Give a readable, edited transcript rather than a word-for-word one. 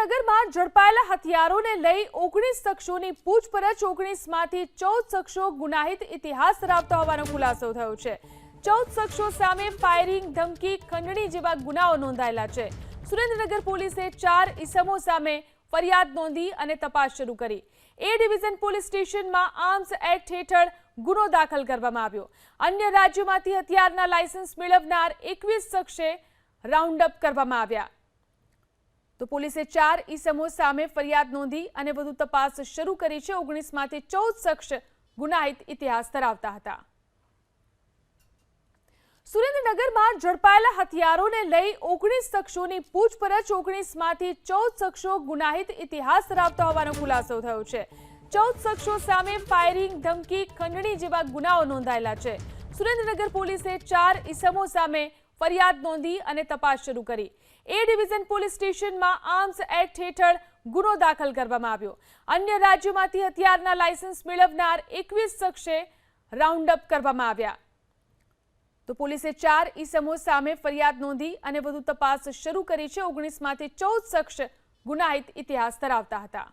સુરેન્દ્રનગરમાં ઝડપાયેલા હથિયારોને લઈ 19 શખ્સોની પૂછપરછ 19માંથી 14 શખ્સો ગુનાહિત ઇતિહાસ ધરાવતા હોવાનો ખુલાસો થયો છે। 14 શખ્સો સામે ફાયરિંગ, ધમકી, ખંડણી જેવા ગુનાઓ નોંધાયેલા છે। સુરેન્દ્રનગર પોલીસે 4 ઇસમો સામે ફરિયાદ નોંધી અને તપાસ શરૂ કરી। એ ડિવિઝન પોલીસ સ્ટેશનમાં આર્મ્સ એક્ટ હેઠળ ગુનો દાખલ કરવામાં આવ્યો। અન્ય રાજ્યોમાંથી હથિયારના લાયસન્સ મેળવનાર 21 શખ્સે રાઉન્ડ અપ કરવામાં આવ્યા। તો પોલીસે 4 ઇસમો સામે ફરિયાદ નોંધી અને વધુ તપાસ શરૂ કરી છે। 19માંથી 14 શખ્સ ગુનાહિત ઇતિહાસ ધરાવતા હતા। સુરેન્દ્રનગરમાં ઝડપાયેલા હથિયારોને લઈ 19 શખ્સોની પૂછપરછ 19માંથી 14 શખ્સો ગુનાહિત ઇતિહાસ ધરાવતા હોવાનો ખુલાસો થયો છે। 14 શખ્સો સામે ફાયરિંગ, ધમકી, ખંડણી જેવા ગુનાઓ નોંધાયેલા છે। સુરેન્દ્રનગર પોલીસે 4 ઇસમો સામે ફરિયાદ નોંધી અને તપાસ શરૂ કરી। એ ડિવિઝન પોલીસ સ્ટેશનમાં આર્મ્સ એક્ટ હેઠળ ગુનો દાખલ કરવામાં આવ્યો। અન્ય રાજ્યોમાંથી હથિયારના લાયસન્સ મેળવનાર 21 શખ્સે રાઉન્ડ અપ કરવામાં આવ્યા। તો પોલીસે 4 ઇસમો સામે ફરિયાદ નોંધી અને વધુ તપાસ શરૂ કરી છે। 19માંથી 14 શખ્સ ગુનાહિત ઇતિહાસ ધરાવતા હતા।